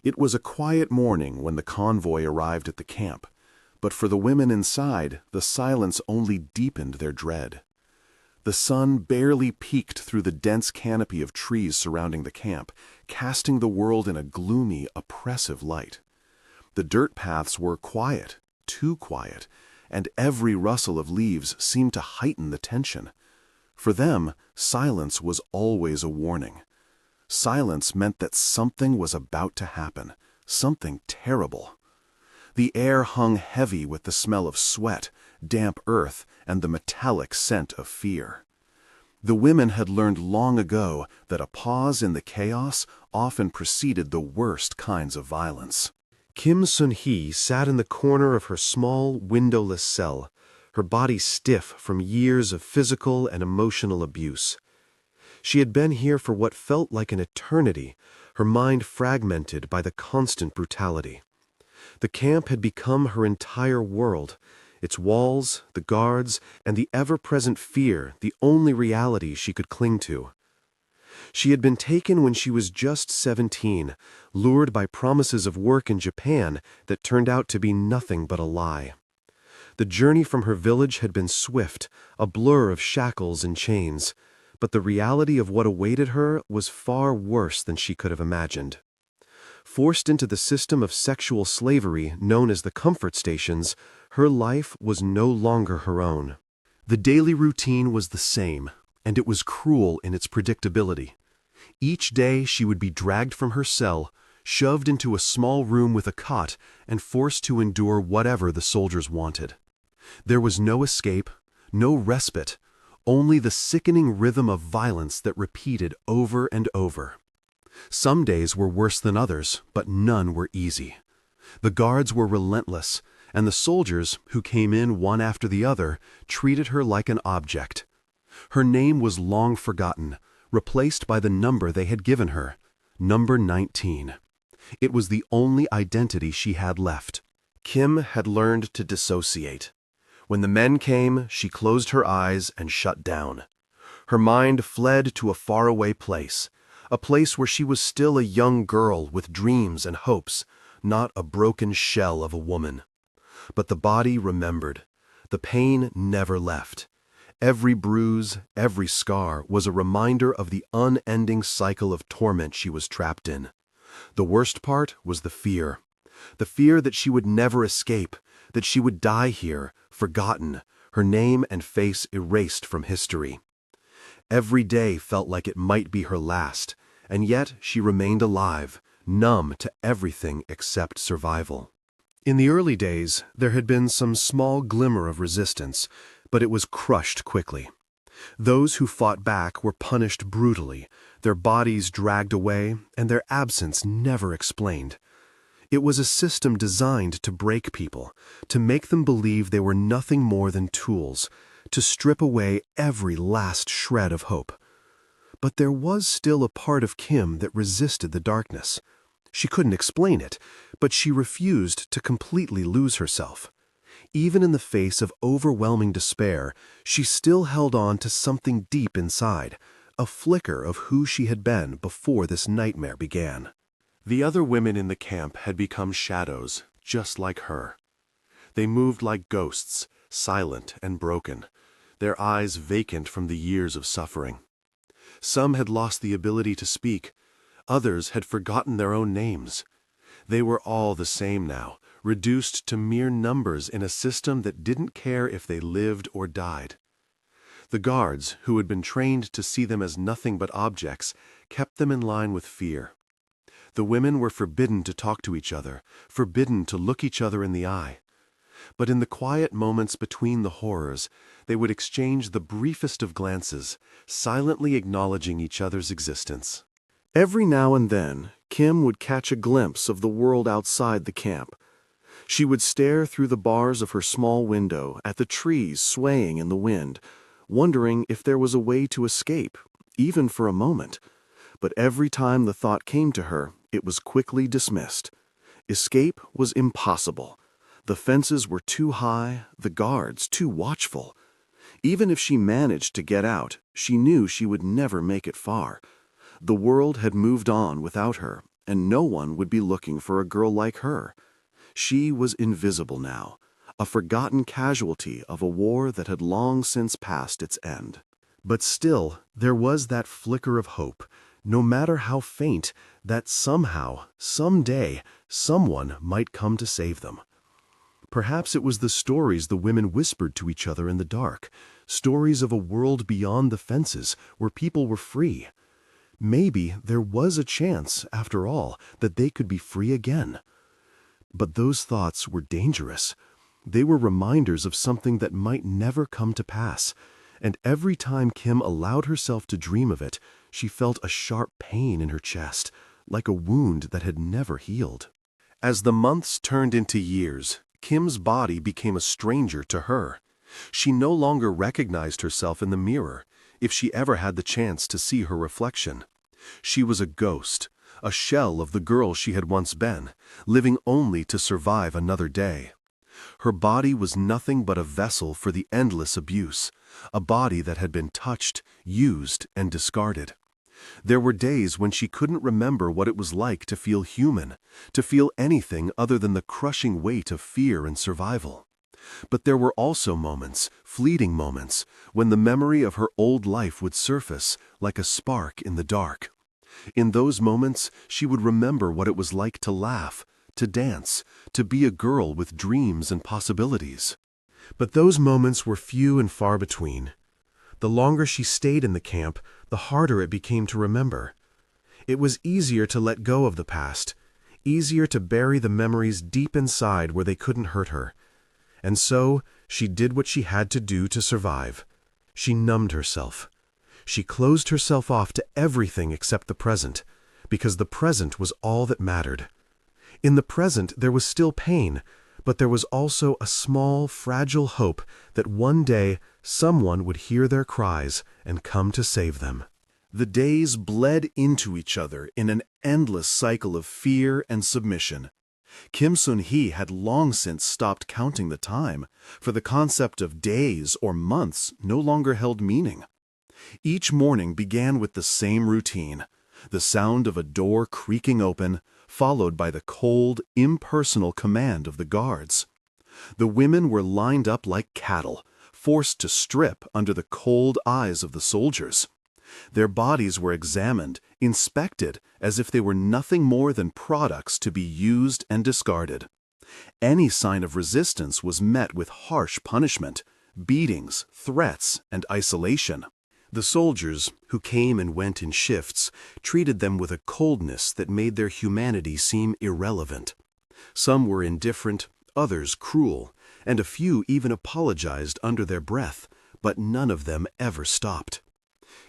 It was a quiet morning when the convoy arrived at the camp, but for the women inside, the silence only deepened their dread. The sun barely peeked through the dense canopy of trees surrounding the camp, casting the world in a gloomy, oppressive light. The dirt paths were quiet, too quiet, and every rustle of leaves seemed to heighten the tension. For them, silence was always a warning. Silence meant that something was about to happen, something terrible. The air hung heavy with the smell of sweat, damp earth, and the metallic scent of fear. The women had learned long ago that a pause in the chaos often preceded the worst kinds of violence. Kim Sun-hee sat in the corner of her small, windowless cell, her body stiff from years of physical and emotional abuse. She had been here for what felt like an eternity, her mind fragmented by the constant brutality. The camp had become her entire world, its walls, the guards, and the ever-present fear the only reality she could cling to. She had been taken when she was just 17, lured by promises of work in Japan that turned out to be nothing but a lie. The journey from her village had been swift, a blur of shackles and chains, but the reality of what awaited her was far worse than she could have imagined. Forced into the system of sexual slavery known as the comfort stations, her life was no longer her own. The daily routine was the same, and it was cruel in its predictability. Each day she would be dragged from her cell, shoved into a small room with a cot, and forced to endure whatever the soldiers wanted. There was no escape, no respite, only the sickening rhythm of violence that repeated over and over. Some days were worse than others, but none were easy. The guards were relentless, and the soldiers, who came in one after the other, treated her like an object. Her name was long forgotten, replaced by the number they had given her, number 19. It was the only identity she had left. Kim had learned to dissociate. When the men came, she closed her eyes and shut down. Her mind fled to a faraway place, a place where she was still a young girl with dreams and hopes, not a broken shell of a woman. But the body remembered. The pain never left. Every bruise, every scar was a reminder of the unending cycle of torment she was trapped in. The worst part was the fear that she would never escape, that she would die here, forgotten, her name and face erased from history. Every day felt like it might be her last, and yet she remained alive, numb to everything except survival. In the early days, there had been some small glimmer of resistance, but it was crushed quickly. Those who fought back were punished brutally, their bodies dragged away, and their absence never explained. It was a system designed to break people, to make them believe they were nothing more than tools, to strip away every last shred of hope. But there was still a part of Kim that resisted the darkness. She couldn't explain it, but she refused to completely lose herself. Even in the face of overwhelming despair, she still held on to something deep inside, a flicker of who she had been before this nightmare began. The other women in the camp had become shadows, just like her. They moved like ghosts, silent and broken, their eyes vacant from the years of suffering. Some had lost the ability to speak, others had forgotten their own names. They were all the same now, reduced to mere numbers in a system that didn't care if they lived or died. The guards, who had been trained to see them as nothing but objects, kept them in line with fear. The women were forbidden to talk to each other, forbidden to look each other in the eye. But in the quiet moments between the horrors, they would exchange the briefest of glances, silently acknowledging each other's existence. Every now and then, Kim would catch a glimpse of the world outside the camp. She would stare through the bars of her small window at the trees swaying in the wind, wondering if there was a way to escape, even for a moment. But every time the thought came to her, it was quickly dismissed. Escape was impossible. The fences were too high, the guards too watchful. Even if she managed to get out, she knew she would never make it far. The world had moved on without her, and no one would be looking for a girl like her. She was invisible now, a forgotten casualty of a war that had long since passed its end. But still, there was that flicker of hope, no matter how faint, that somehow, someday, someone might come to save them. Perhaps it was the stories the women whispered to each other in the dark, stories of a world beyond the fences where people were free. Maybe there was a chance, after all, that they could be free again. But those thoughts were dangerous. They were reminders of something that might never come to pass, and every time Kim allowed herself to dream of it, she felt a sharp pain in her chest, like a wound that had never healed. As the months turned into years, Kim's body became a stranger to her. She no longer recognized herself in the mirror, if she ever had the chance to see her reflection. She was a ghost, a shell of the girl she had once been, living only to survive another day. Her body was nothing but a vessel for the endless abuse, a body that had been touched, used, and discarded. There were days when she couldn't remember what it was like to feel human, to feel anything other than the crushing weight of fear and survival. But there were also moments, fleeting moments, when the memory of her old life would surface like a spark in the dark. In those moments, she would remember what it was like to laugh, to dance, to be a girl with dreams and possibilities. But those moments were few and far between. The longer she stayed in the camp, the harder it became to remember. It was easier to let go of the past, easier to bury the memories deep inside where they couldn't hurt her. And so, she did what she had to do to survive. She numbed herself. She closed herself off to everything except the present, because the present was all that mattered. In the present there was still pain, but there was also a small, fragile hope that one day someone would hear their cries and come to save them. The days bled into each other in an endless cycle of fear and submission. Kim Sun-hee had long since stopped counting the time, for the concept of days or months no longer held meaning. Each morning began with the same routine, the sound of a door creaking open, followed by the cold, impersonal command of the guards. The women were lined up like cattle, forced to strip under the cold eyes of the soldiers. Their bodies were examined, inspected, as if they were nothing more than products to be used and discarded. Any sign of resistance was met with harsh punishment, beatings, threats, and isolation. The soldiers, who came and went in shifts, treated them with a coldness that made their humanity seem irrelevant. Some were indifferent, others cruel, and a few even apologized under their breath, but none of them ever stopped.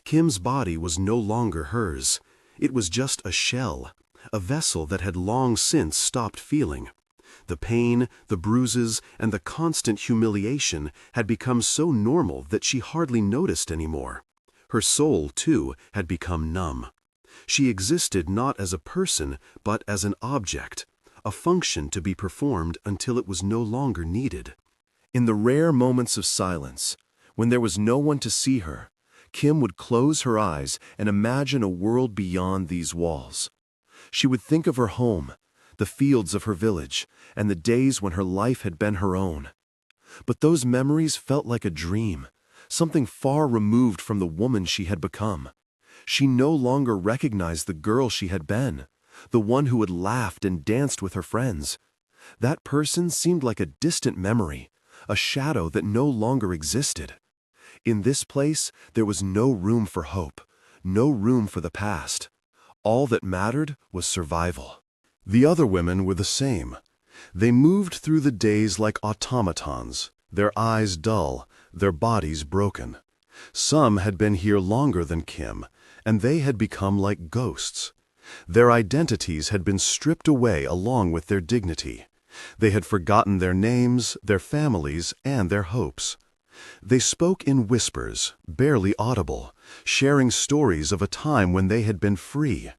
Kim's body was no longer hers. It was just a shell, a vessel that had long since stopped feeling. The pain, the bruises, and the constant humiliation had become so normal that she hardly noticed anymore. Her soul, too, had become numb. She existed not as a person, but as an object, a function to be performed until it was no longer needed. In the rare moments of silence, when there was no one to see her, Kim would close her eyes and imagine a world beyond these walls. She would think of her home, the fields of her village, and the days when her life had been her own. But those memories felt like a dream, something far removed from the woman she had become. She no longer recognized the girl she had been, the one who had laughed and danced with her friends. That person seemed like a distant memory, a shadow that no longer existed. In this place, there was no room for hope, no room for the past. All that mattered was survival. The other women were the same. They moved through the days like automatons, their eyes dull, their bodies broken. Some had been here longer than Kim, and they had become like ghosts. Their identities had been stripped away along with their dignity. They had forgotten their names, their families, and their hopes. They spoke in whispers, barely audible, sharing stories of a time when they had been free.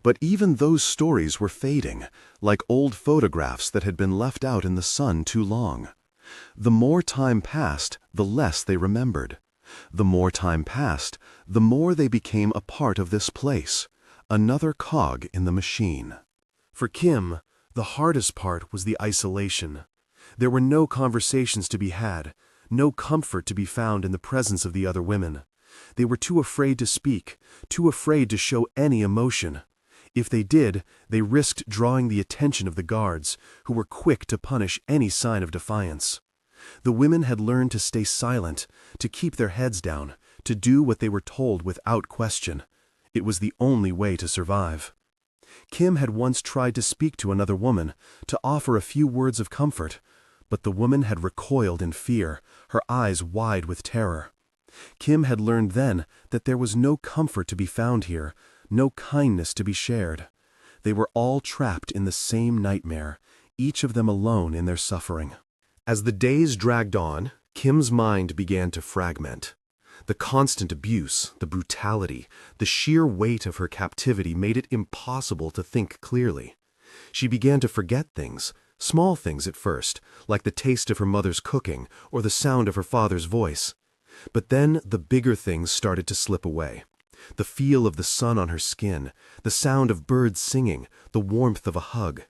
But even those stories were fading, like old photographs that had been left out in the sun too long. The more time passed, the less they remembered. The more time passed, the more they became a part of this place, another cog in the machine. For Kim, the hardest part was the isolation. There were no conversations to be had, no comfort to be found in the presence of the other women. They were too afraid to speak, too afraid to show any emotion. If they did, they risked drawing the attention of the guards, who were quick to punish any sign of defiance. The women had learned to stay silent, to keep their heads down, to do what they were told without question. It was the only way to survive. Kim had once tried to speak to another woman, to offer a few words of comfort, but the woman had recoiled in fear, her eyes wide with terror. Kim had learned then that there was no comfort to be found here, no kindness to be shared. They were all trapped in the same nightmare, each of them alone in their suffering. As the days dragged on, Kim's mind began to fragment. The constant abuse, the brutality, the sheer weight of her captivity made it impossible to think clearly. She began to forget things, small things at first, like the taste of her mother's cooking or the sound of her father's voice. But then the bigger things started to slip away. The feel of the sun on her skin, the sound of birds singing, the warmth of a hug.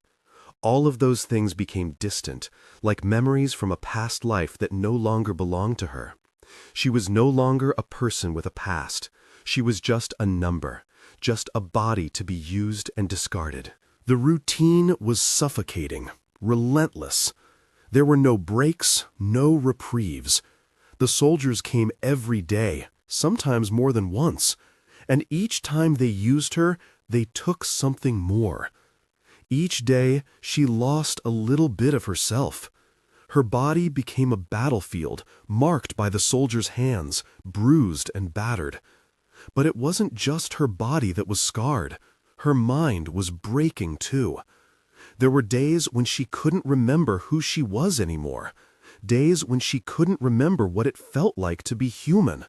All of those things became distant, like memories from a past life that no longer belonged to her. She was no longer a person with a past. She was just a number, just a body to be used and discarded. The routine was suffocating, relentless. There were no breaks, no reprieves. The soldiers came every day, sometimes more than once, and each time they used her, they took something more. Each day, she lost a little bit of herself. Her body became a battlefield, marked by the soldiers' hands, bruised and battered. But it wasn't just her body that was scarred. Her mind was breaking too. There were days when she couldn't remember who she was anymore. Days when she couldn't remember what it felt like to be human.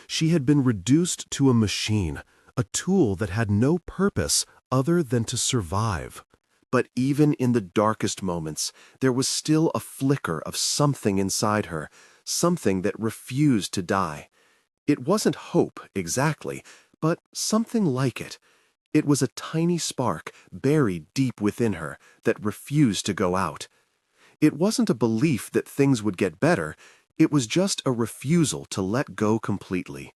She had been reduced to a machine, a tool that had no purpose other than to survive. But even in the darkest moments, there was still a flicker of something inside her, something that refused to die. It wasn't hope, exactly, but something like it. It was a tiny spark buried deep within her that refused to go out. It wasn't a belief that things would get better, it was just a refusal to let go completely.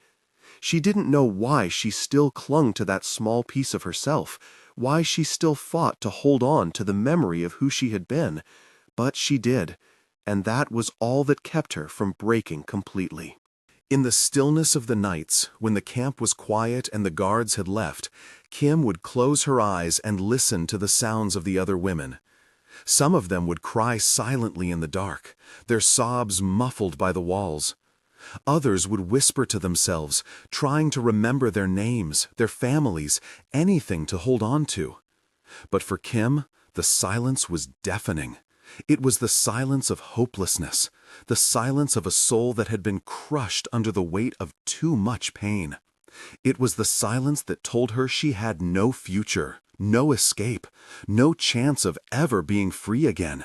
She didn't know why she still clung to that small piece of herself, why she still fought to hold on to the memory of who she had been, but she did, and that was all that kept her from breaking completely. In the stillness of the nights, when the camp was quiet and the guards had left, Kim would close her eyes and listen to the sounds of the other women. Some of them would cry silently in the dark, their sobs muffled by the walls. Others would whisper to themselves, trying to remember their names, their families, anything to hold on to. But for Kim, the silence was deafening. It was the silence of hopelessness, the silence of a soul that had been crushed under the weight of too much pain. It was the silence that told her she had no future, no escape, no chance of ever being free again.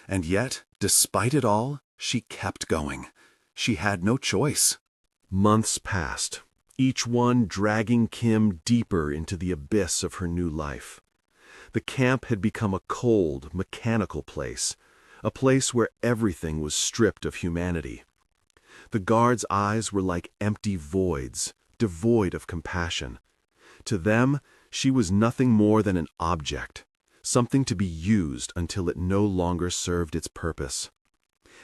And yet, despite it all, she kept going. She had no choice. Months passed, each one dragging Kim deeper into the abyss of her new life. The camp had become a cold, mechanical place, a place where everything was stripped of humanity. The guards' eyes were like empty voids, devoid of compassion. To them, she was nothing more than an object, something to be used until it no longer served its purpose.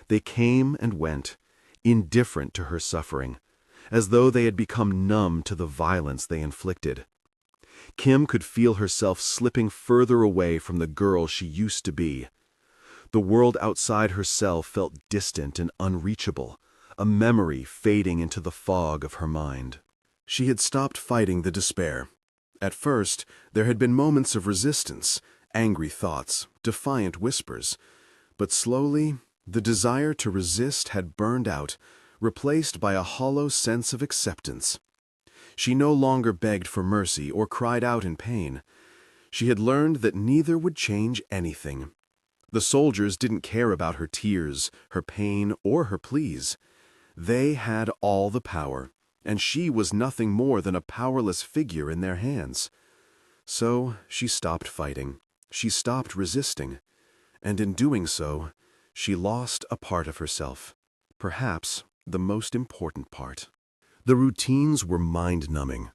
They came and went, indifferent to her suffering, as though they had become numb to the violence they inflicted. Kim could feel herself slipping further away from the girl she used to be. The world outside herself felt distant and unreachable, a memory fading into the fog of her mind. She had stopped fighting the despair. At first, there had been moments of resistance, angry thoughts, defiant whispers, but slowly, the desire to resist had burned out, replaced by a hollow sense of acceptance. She no longer begged for mercy or cried out in pain. She had learned that neither would change anything. The soldiers didn't care about her tears, her pain, or her pleas. They had all the power, and she was nothing more than a powerless figure in their hands. So she stopped fighting. She stopped resisting. And in doing so, she lost a part of herself. Perhaps the most important part. The routines were mind-numbing.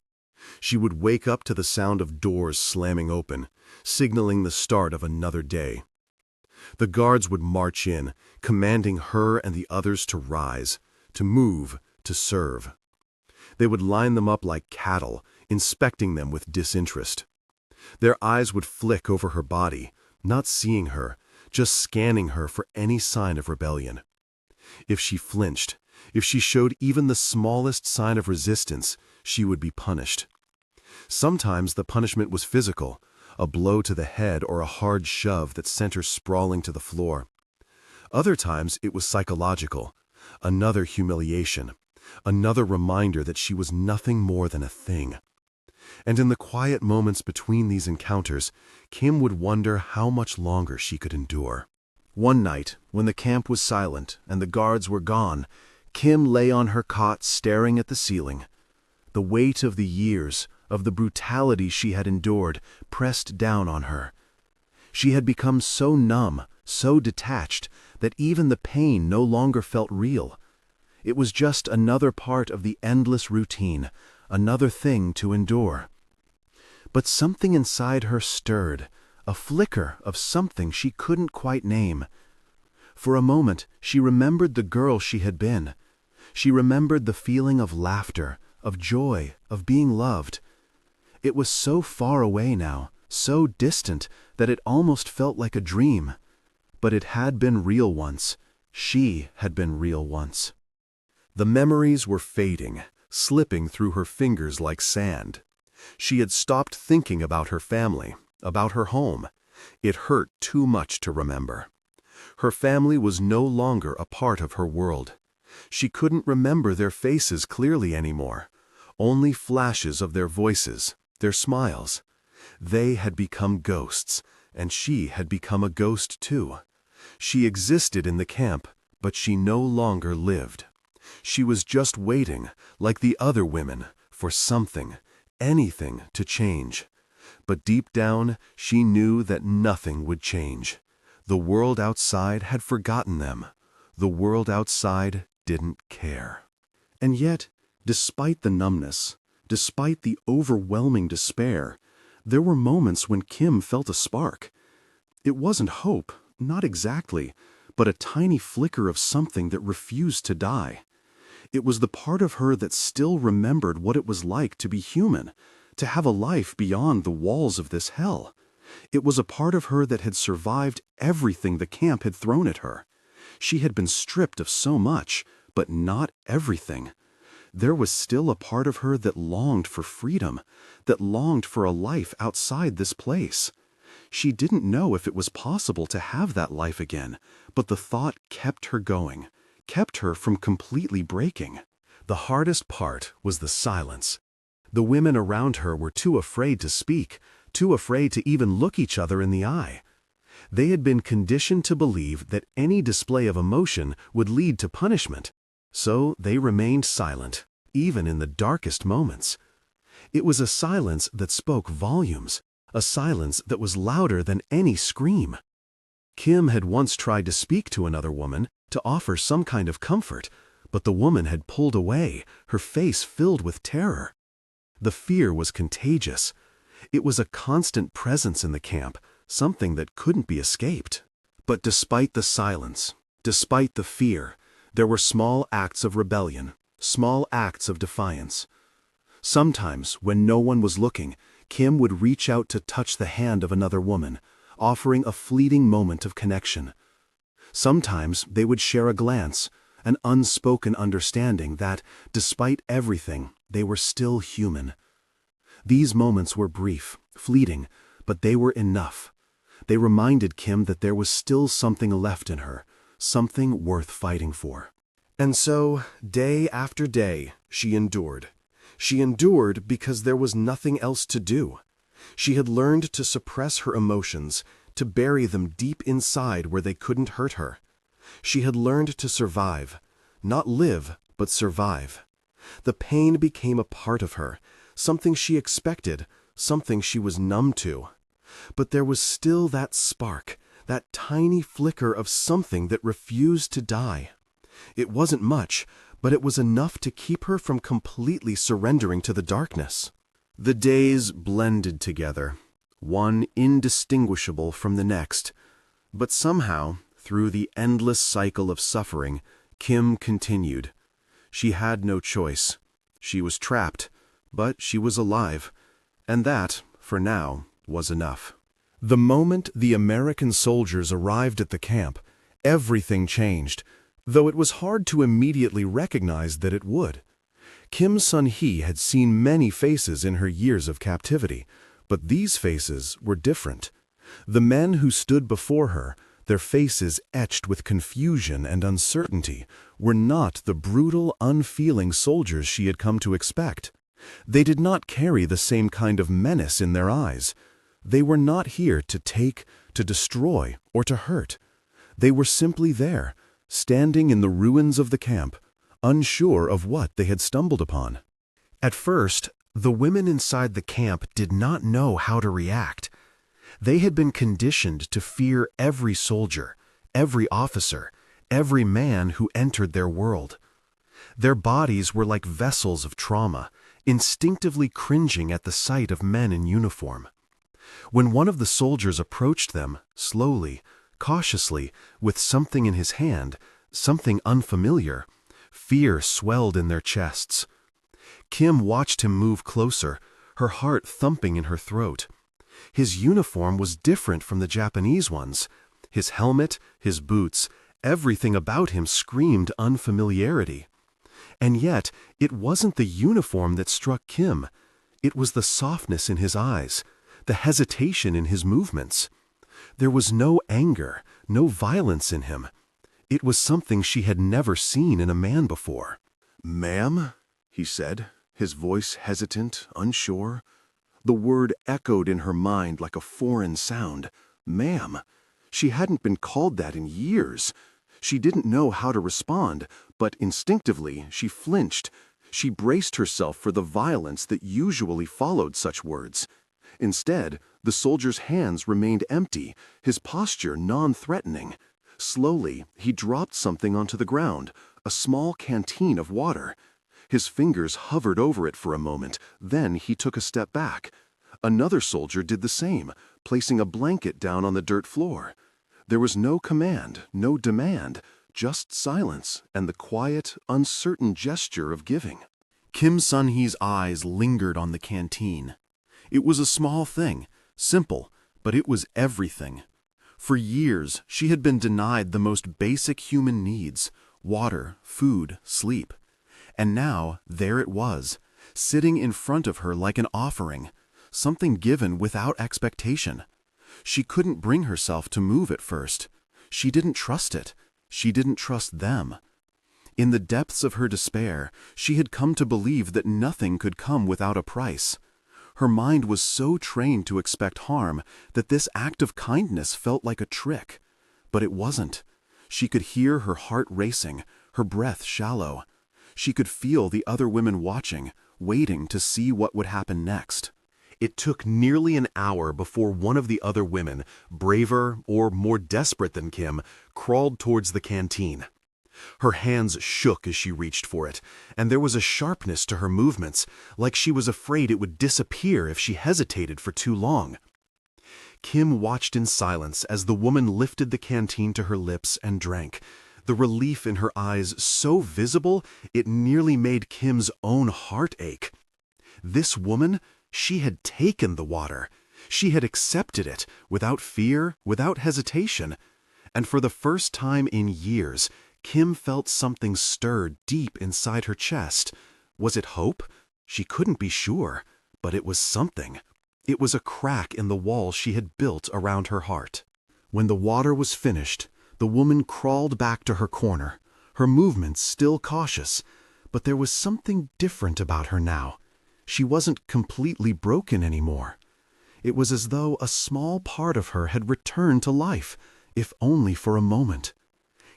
She would wake up to the sound of doors slamming open, signaling the start of another day. The guards would march in, commanding her and the others to rise, to move, to serve. They would line them up like cattle, inspecting them with disinterest. Their eyes would flick over her body, not seeing her, just scanning her for any sign of rebellion. If she flinched, if she showed even the smallest sign of resistance, she would be punished. Sometimes the punishment was physical, a blow to the head or a hard shove that sent her sprawling to the floor. Other times it was psychological, another humiliation, another reminder that she was nothing more than a thing. And in the quiet moments between these encounters, Kim would wonder how much longer she could endure. One night, when the camp was silent and the guards were gone, Kim lay on her cot staring at the ceiling. The weight of the years, of the brutality she had endured, pressed down on her. She had become so numb, so detached, that even the pain no longer felt real. It was just another part of the endless routine, another thing to endure. But something inside her stirred, a flicker of something she couldn't quite name. For a moment, she remembered the girl she had been. She remembered the feeling of laughter, of joy, of being loved. It was so far away now, so distant, that it almost felt like a dream. But it had been real once. She had been real once. The memories were fading, slipping through her fingers like sand. She had stopped thinking about her family, about her home. It hurt too much to remember. Her family was no longer a part of her world. She couldn't remember their faces clearly anymore, only flashes of their voices, their smiles. They had become ghosts, and she had become a ghost too. She existed in the camp, but she no longer lived. She was just waiting, like the other women, for something, anything to change. But deep down, she knew that nothing would change. The world outside had forgotten them. The world outside didn't care. And yet, despite the numbness, despite the overwhelming despair, there were moments when Kim felt a spark. It wasn't hope, not exactly, but a tiny flicker of something that refused to die. It was the part of her that still remembered what it was like to be human, to have a life beyond the walls of this hell. It was a part of her that had survived everything the camp had thrown at her. She had been stripped of so much, but not everything. There was still a part of her that longed for freedom, that longed for a life outside this place. She didn't know if it was possible to have that life again, but the thought kept her going, kept her from completely breaking. The hardest part was the silence. The women around her were too afraid to speak, too afraid to even look each other in the eye. They had been conditioned to believe that any display of emotion would lead to punishment, so they remained silent, even in the darkest moments. It was a silence that spoke volumes, a silence that was louder than any scream. Kim had once tried to speak to another woman, to offer some kind of comfort, but the woman had pulled away, her face filled with terror. The fear was contagious. It was a constant presence in the camp, something that couldn't be escaped. But despite the silence, despite the fear, there were small acts of rebellion, small acts of defiance. Sometimes, when no one was looking, Kim would reach out to touch the hand of another woman, offering a fleeting moment of connection. Sometimes they would share a glance, an unspoken understanding that, despite everything, they were still human. These moments were brief, fleeting, but they were enough. They reminded Kim that there was still something left in her, something worth fighting for. And so, day after day, she endured. She endured because there was nothing else to do. She had learned to suppress her emotions, to bury them deep inside where they couldn't hurt her. She had learned to survive, not live, but survive. The pain became a part of her, something she expected, something she was numb to. But there was still that spark, that tiny flicker of something that refused to die. It wasn't much, but it was enough to keep her from completely surrendering to the darkness. The days blended together, one indistinguishable from the next. But somehow, through the endless cycle of suffering, Kim continued. She had no choice. She was trapped, but she was alive, and that, for now, was enough. The moment the American soldiers arrived at the camp, everything changed, though it was hard to immediately recognize that it would. Kim Sun-hee had seen many faces in her years of captivity, but these faces were different. The men who stood before her, their faces etched with confusion and uncertainty, were not the brutal, unfeeling soldiers she had come to expect. They did not carry the same kind of menace in their eyes. They were not here to take, to destroy, or to hurt. They were simply there, standing in the ruins of the camp, unsure of what they had stumbled upon. At first, the women inside the camp did not know how to react. They had been conditioned to fear every soldier, every officer, every man who entered their world. Their bodies were like vessels of trauma, instinctively cringing at the sight of men in uniform. When one of the soldiers approached them, slowly, cautiously, with something in his hand, something unfamiliar, fear swelled in their chests. Kim watched him move closer, her heart thumping in her throat. His uniform was different from the Japanese ones. His helmet, his boots, everything about him screamed unfamiliarity. And yet, it wasn't the uniform that struck Kim. It was the softness in his eyes, the hesitation in his movements. There was no anger, no violence in him. It was something she had never seen in a man before. "Ma'am?" he said, his voice hesitant, unsure. The word echoed in her mind like a foreign sound. Ma'am. She hadn't been called that in years. She didn't know how to respond, but instinctively she flinched. She braced herself for the violence that usually followed such words. Instead, the soldier's hands remained empty, his posture non-threatening. Slowly, he dropped something onto the ground, a small canteen of water. His fingers hovered over it for a moment, then he took a step back. Another soldier did the same, placing a blanket down on the dirt floor. There was no command, no demand, just silence and the quiet, uncertain gesture of giving. Kim Sun-hee's eyes lingered on the canteen. It was a small thing, simple, but it was everything. For years, she had been denied the most basic human needs: water, food, sleep. And now, there it was, sitting in front of her like an offering, something given without expectation. She couldn't bring herself to move at first. She didn't trust it. She didn't trust them. In the depths of her despair, she had come to believe that nothing could come without a price. Her mind was so trained to expect harm that this act of kindness felt like a trick. But it wasn't. She could hear her heart racing, her breath shallow. She could feel the other women watching, waiting to see what would happen next. It took nearly an hour before one of the other women, braver or more desperate than Kim, crawled towards the canteen. Her hands shook as she reached for it, and there was a sharpness to her movements, like she was afraid it would disappear if she hesitated for too long. Kim watched in silence as the woman lifted the canteen to her lips and drank, the relief in her eyes so visible it nearly made Kim's own heart ache. This woman, she had taken the water. She had accepted it, without fear, without hesitation. And for the first time in years, Kim felt something stir deep inside her chest. Was it hope? She couldn't be sure, but it was something. It was a crack in the wall she had built around her heart. When the water was finished, the woman crawled back to her corner, her movements still cautious, but there was something different about her now. She wasn't completely broken anymore. It was as though a small part of her had returned to life, if only for a moment.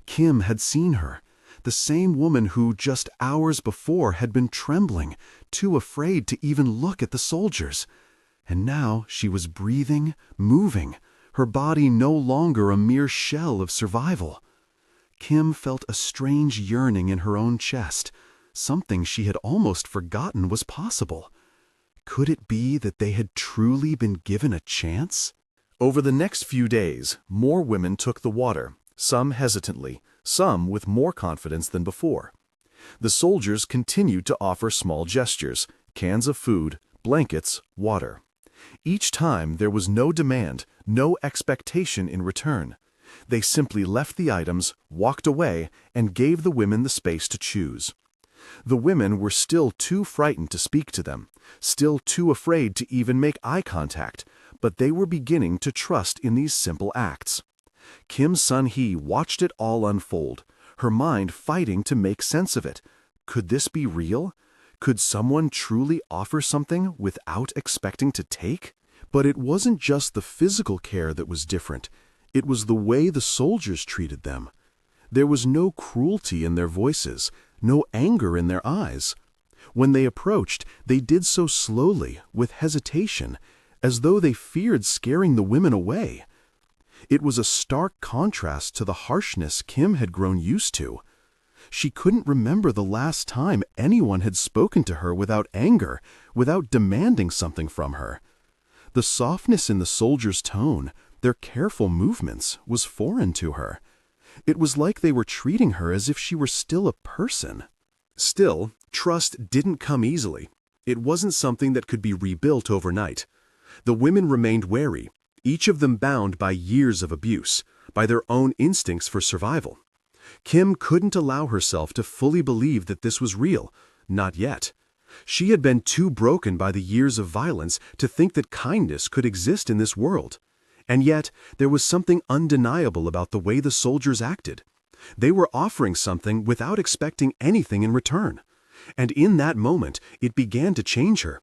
Kim had seen her, the same woman who just hours before had been trembling, too afraid to even look at the soldiers. And now she was breathing, moving, her body no longer a mere shell of survival. Kim felt a strange yearning in her own chest, something she had almost forgotten was possible. Could it be that they had truly been given a chance? Over the next few days, more women took the water, some hesitantly, some with more confidence than before. The soldiers continued to offer small gestures, cans of food, blankets, water. Each time there was no demand, no expectation in return. They simply left the items, walked away, and gave the women the space to choose. The women were still too frightened to speak to them, still too afraid to even make eye contact, but they were beginning to trust in these simple acts. Kim Sun-hee watched it all unfold, her mind fighting to make sense of it. Could this be real? Could someone truly offer something without expecting to take? But it wasn't just the physical care that was different. It was the way the soldiers treated them. There was no cruelty in their voices, no anger in their eyes. When they approached, they did so slowly, with hesitation, as though they feared scaring the women away. It was a stark contrast to the harshness Kim had grown used to. She couldn't remember the last time anyone had spoken to her without anger, without demanding something from her. The softness in the soldiers' tone, their careful movements, was foreign to her. It was like they were treating her as if she were still a person. Still, trust didn't come easily. It wasn't something that could be rebuilt overnight. The women remained wary, each of them bound by years of abuse, by their own instincts for survival. Kim couldn't allow herself to fully believe that this was real, not yet. She had been too broken by the years of violence to think that kindness could exist in this world. And yet, there was something undeniable about the way the soldiers acted. They were offering something without expecting anything in return. And in that moment, it began to change her.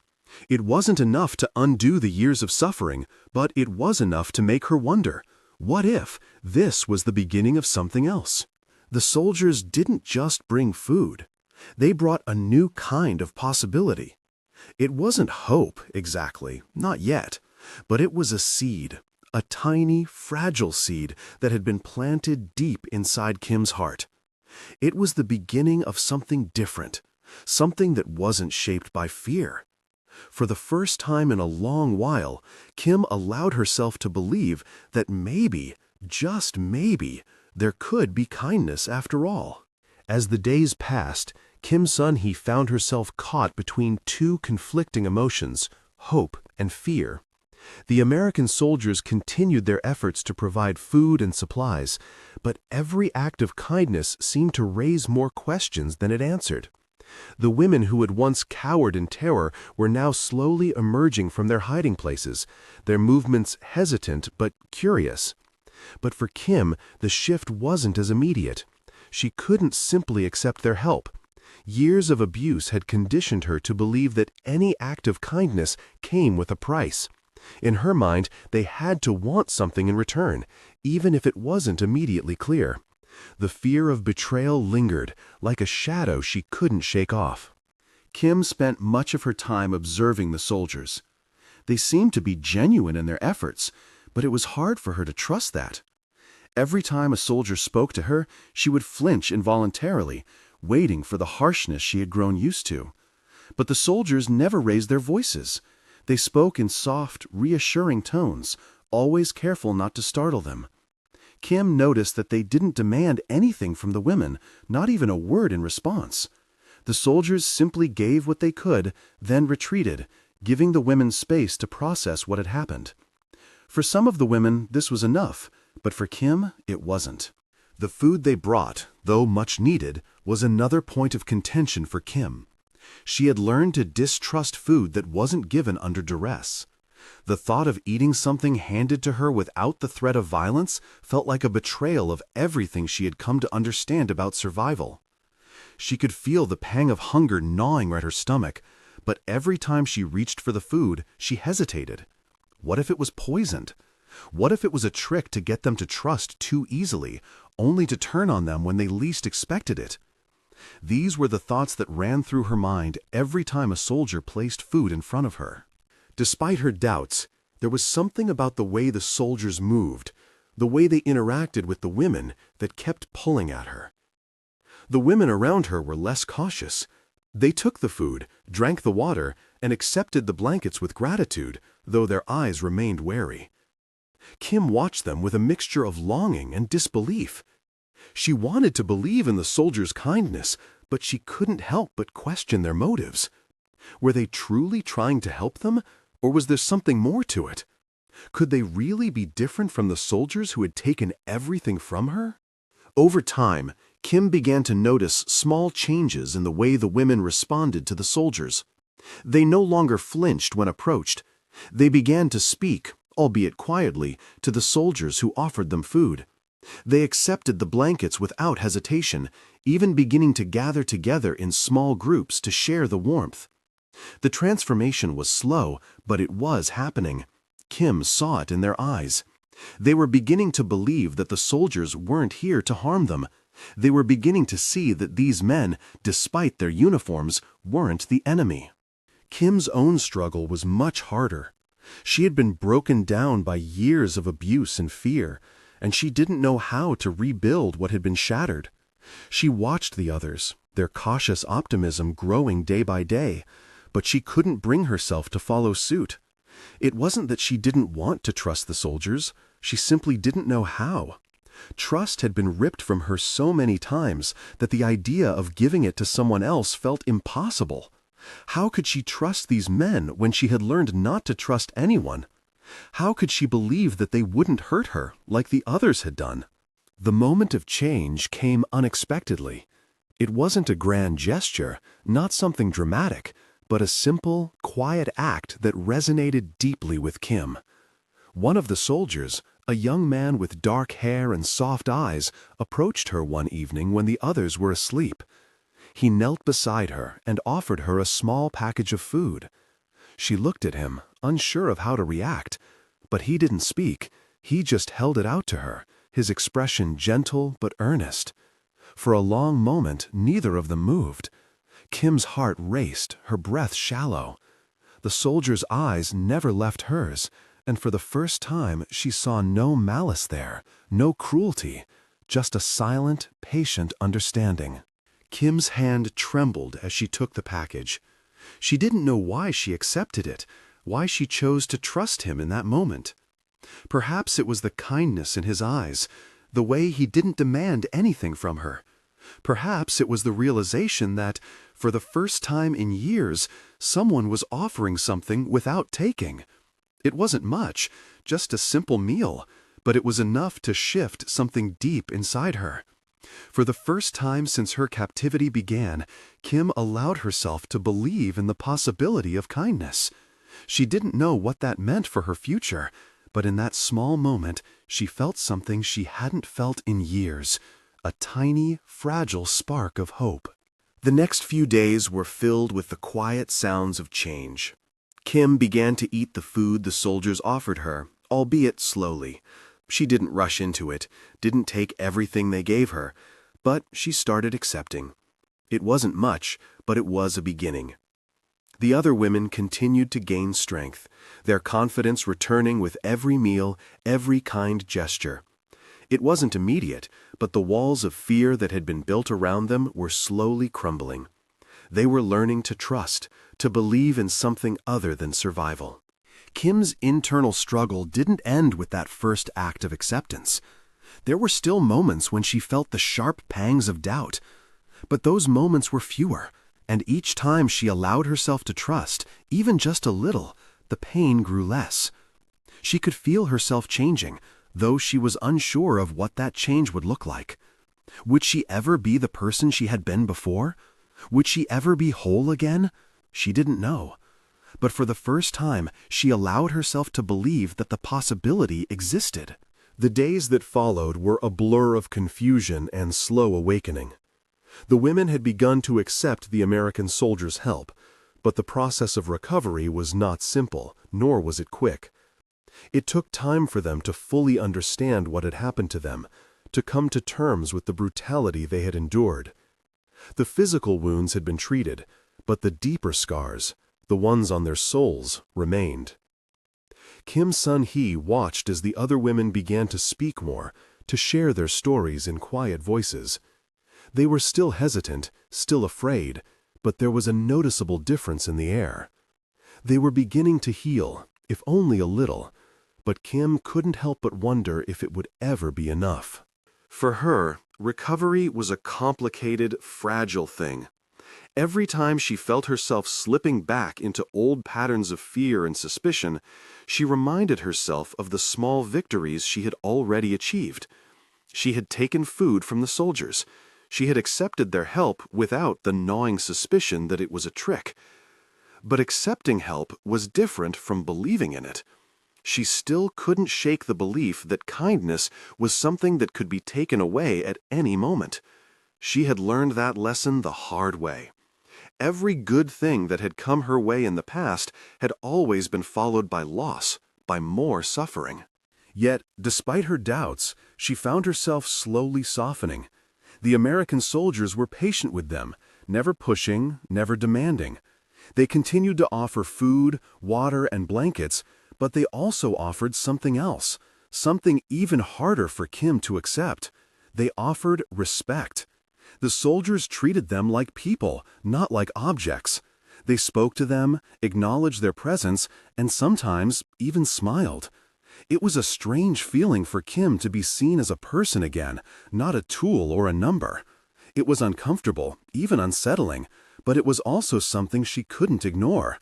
It wasn't enough to undo the years of suffering, but it was enough to make her wonder, what if this was the beginning of something else? The soldiers didn't just bring food. They brought a new kind of possibility. It wasn't hope, exactly, not yet, but it was a seed, a tiny, fragile seed that had been planted deep inside Kim's heart. It was the beginning of something different, something that wasn't shaped by fear. For the first time in a long while, Kim allowed herself to believe that maybe, just maybe, there could be kindness after all. As the days passed, Kim Sun-hee found herself caught between two conflicting emotions, hope and fear. The American soldiers continued their efforts to provide food and supplies, but every act of kindness seemed to raise more questions than it answered. The women who had once cowered in terror were now slowly emerging from their hiding places, their movements hesitant but curious. But for Kim, the shift wasn't as immediate. She couldn't simply accept their help. Years of abuse had conditioned her to believe that any act of kindness came with a price. In her mind, they had to want something in return, even if it wasn't immediately clear. The fear of betrayal lingered, like a shadow she couldn't shake off. Kim spent much of her time observing the soldiers. They seemed to be genuine in their efforts, but it was hard for her to trust that. Every time a soldier spoke to her, she would flinch involuntarily, waiting for the harshness she had grown used to. But the soldiers never raised their voices. They spoke in soft, reassuring tones, always careful not to startle them. Kim noticed that they didn't demand anything from the women, not even a word in response. The soldiers simply gave what they could, then retreated, giving the women space to process what had happened. For some of the women, this was enough, but for Kim, it wasn't. The food they brought, though much needed, was another point of contention for Kim. She had learned to distrust food that wasn't given under duress. The thought of eating something handed to her without the threat of violence felt like a betrayal of everything she had come to understand about survival. She could feel the pang of hunger gnawing at her stomach, but every time she reached for the food, she hesitated. What if it was poisoned? What if it was a trick to get them to trust too easily, only to turn on them when they least expected it? These were the thoughts that ran through her mind every time a soldier placed food in front of her. Despite her doubts, there was something about the way the soldiers moved, the way they interacted with the women, that kept pulling at her. The women around her were less cautious. They took the food, drank the water, and accepted the blankets with gratitude, though their eyes remained wary. Kim watched them with a mixture of longing and disbelief. She wanted to believe in the soldiers' kindness, but she couldn't help but question their motives. Were they truly trying to help them, or was there something more to it? Could they really be different from the soldiers who had taken everything from her? Over time, Kim began to notice small changes in the way the women responded to the soldiers. They no longer flinched when approached. They began to speak, albeit quietly, to the soldiers who offered them food. They accepted the blankets without hesitation, even beginning to gather together in small groups to share the warmth. The transformation was slow, but it was happening. Kim saw it in their eyes. They were beginning to believe that the soldiers weren't here to harm them. They were beginning to see that these men, despite their uniforms, weren't the enemy. Kim's own struggle was much harder. She had been broken down by years of abuse and fear, and she didn't know how to rebuild what had been shattered. She watched the others, their cautious optimism growing day by day, but she couldn't bring herself to follow suit. It wasn't that she didn't want to trust the soldiers, she simply didn't know how. Trust had been ripped from her so many times that the idea of giving it to someone else felt impossible. How could she trust these men when she had learned not to trust anyone? How could she believe that they wouldn't hurt her like the others had done? The moment of change came unexpectedly. It wasn't a grand gesture, not something dramatic, but a simple, quiet act that resonated deeply with Kim. One of the soldiers, a young man with dark hair and soft eyes, approached her one evening when the others were asleep. He knelt beside her and offered her a small package of food. She looked at him, unsure of how to react, but he didn't speak. He just held it out to her, his expression gentle but earnest. For a long moment, neither of them moved. Kim's heart raced, her breath shallow. The soldier's eyes never left hers, and for the first time she saw no malice there, no cruelty, just a silent, patient understanding. Kim's hand trembled as she took the package. She didn't know why she accepted it, why she chose to trust him in that moment. Perhaps it was the kindness in his eyes, the way he didn't demand anything from her. Perhaps it was the realization that, for the first time in years, someone was offering something without taking. It wasn't much, just a simple meal, but it was enough to shift something deep inside her. For the first time since her captivity began, Kim allowed herself to believe in the possibility of kindness. She didn't know what that meant for her future, but in that small moment, she felt something she hadn't felt in years, a tiny, fragile spark of hope. The next few days were filled with the quiet sounds of change. Kim began to eat the food the soldiers offered her, albeit slowly. She didn't rush into it, didn't take everything they gave her, but she started accepting. It wasn't much, but it was a beginning. The other women continued to gain strength, their confidence returning with every meal, every kind gesture. It wasn't immediate, but the walls of fear that had been built around them were slowly crumbling. They were learning to trust, to believe in something other than survival. Kim's internal struggle didn't end with that first act of acceptance. There were still moments when she felt the sharp pangs of doubt. But those moments were fewer, and each time she allowed herself to trust, even just a little, the pain grew less. She could feel herself changing, though she was unsure of what that change would look like. Would she ever be the person she had been before? Would she ever be whole again? She didn't know. But for the first time, she allowed herself to believe that the possibility existed. The days that followed were a blur of confusion and slow awakening. The women had begun to accept the American soldiers' help, but the process of recovery was not simple, nor was it quick. It took time for them to fully understand what had happened to them, to come to terms with the brutality they had endured. The physical wounds had been treated, but the deeper scars, The ones on their souls remained. Kim Sun-hee watched as the other women began to speak more, to share their stories in quiet voices. They were still hesitant, still afraid, but there was a noticeable difference in the air. They were beginning to heal, if only a little, but Kim couldn't help but wonder if it would ever be enough. For her, recovery was a complicated, fragile thing. Every time she felt herself slipping back into old patterns of fear and suspicion, she reminded herself of the small victories she had already achieved. She had taken food from the soldiers. She had accepted their help without the gnawing suspicion that it was a trick. But accepting help was different from believing in it. She still couldn't shake the belief that kindness was something that could be taken away at any moment. She had learned that lesson the hard way. Every good thing that had come her way in the past had always been followed by loss, by more suffering. Yet, despite her doubts, she found herself slowly softening. The American soldiers were patient with them, never pushing, never demanding. They continued to offer food, water, and blankets, but they also offered something else, something even harder for Kim to accept. They offered respect. The soldiers treated them like people, not like objects. They spoke to them, acknowledged their presence, and sometimes even smiled. It was a strange feeling for Kim to be seen as a person again, not a tool or a number. It was uncomfortable, even unsettling, but it was also something she couldn't ignore.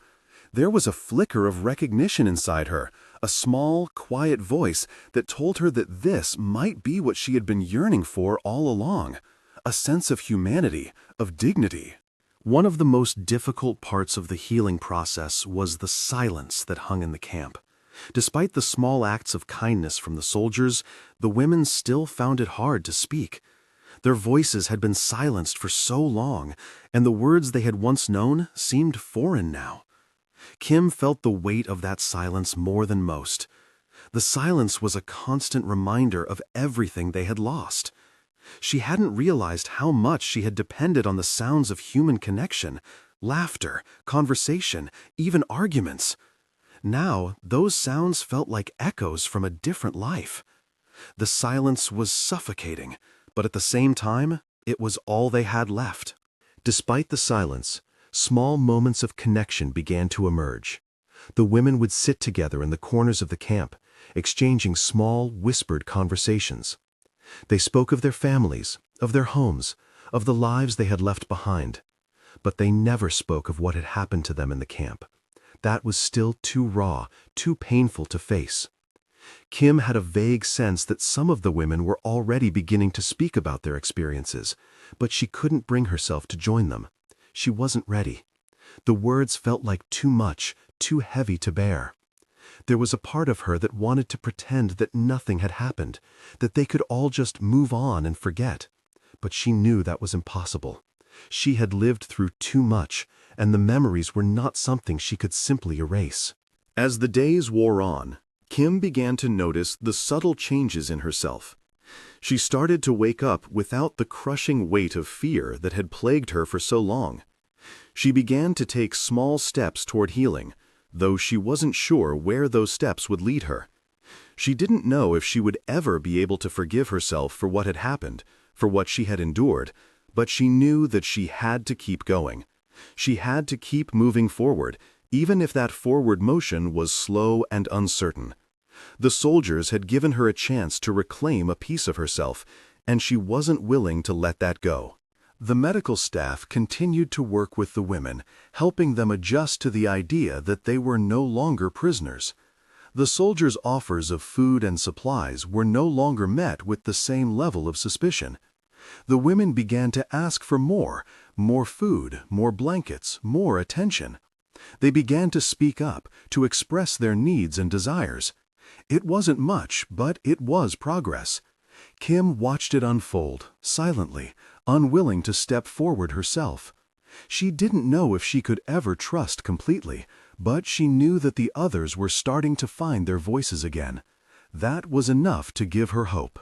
There was a flicker of recognition inside her, a small, quiet voice that told her that this might be what she had been yearning for all along. A sense of humanity, of dignity. One of the most difficult parts of the healing process was the silence that hung in the camp. Despite the small acts of kindness from the soldiers, the women still found it hard to speak. Their voices had been silenced for so long, and the words they had once known seemed foreign now. Kim felt the weight of that silence more than most. The silence was a constant reminder of everything they had lost. She hadn't realized how much she had depended on the sounds of human connection, laughter, conversation, even arguments. Now, those sounds felt like echoes from a different life. The silence was suffocating, but at the same time, it was all they had left. Despite the silence, small moments of connection began to emerge. The women would sit together in the corners of the camp, exchanging small, whispered conversations. They spoke of their families, of their homes, of the lives they had left behind. But they never spoke of what had happened to them in the camp. That was still too raw, too painful to face. Kim had a vague sense that some of the women were already beginning to speak about their experiences, but she couldn't bring herself to join them. She wasn't ready. The words felt like too much, too heavy to bear. There was a part of her that wanted to pretend that nothing had happened, that they could all just move on and forget. But she knew that was impossible. She had lived through too much, and the memories were not something she could simply erase. As the days wore on, Kim began to notice the subtle changes in herself. She started to wake up without the crushing weight of fear that had plagued her for so long. She began to take small steps toward healing, though she wasn't sure where those steps would lead her. She didn't know if she would ever be able to forgive herself for what had happened, for what she had endured, but she knew that she had to keep going. She had to keep moving forward, even if that forward motion was slow and uncertain. The soldiers had given her a chance to reclaim a piece of herself, and she wasn't willing to let that go. The medical staff continued to work with the women, helping them adjust to the idea that they were no longer prisoners. The soldiers' offers of food and supplies were no longer met with the same level of suspicion. The women began to ask for more food, more blankets, more attention. They began to speak up, to express their needs and desires. It wasn't much, but it was progress. Kim watched it unfold, silently, unwilling to step forward herself. She didn't know if she could ever trust completely, but she knew that the others were starting to find their voices again. That was enough to give her hope.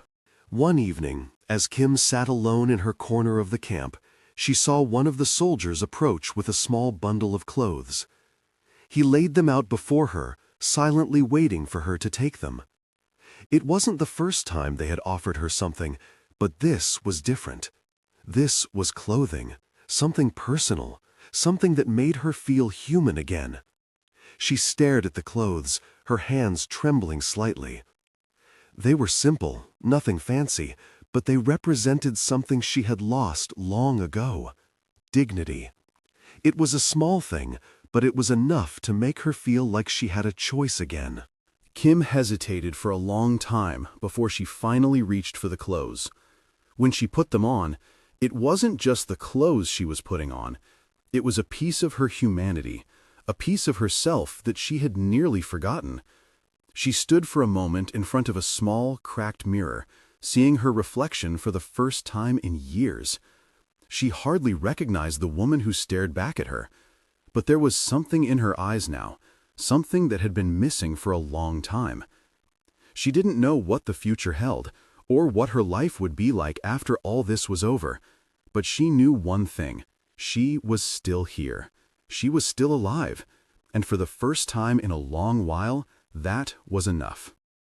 One evening, as Kim sat alone in her corner of the camp, she saw one of the soldiers approach with a small bundle of clothes. He laid them out before her, silently waiting for her to take them. It wasn't the first time they had offered her something, but this was different. This was clothing, something personal, something that made her feel human again. She stared at the clothes, her hands trembling slightly. They were simple, nothing fancy, but they represented something she had lost long ago: dignity. It was a small thing, but it was enough to make her feel like she had a choice again. Kim hesitated for a long time before she finally reached for the clothes. When she put them on, it wasn't just the clothes she was putting on. It was a piece of her humanity, a piece of herself that she had nearly forgotten. She stood for a moment in front of a small, cracked mirror, seeing her reflection for the first time in years. She hardly recognized the woman who stared back at her. But there was something in her eyes now, something that had been missing for a long time. She didn't know what the future held, or what her life would be like after all this was over. But she knew one thing: she was still here. She was still alive. And for the first time in a long while, that was enough.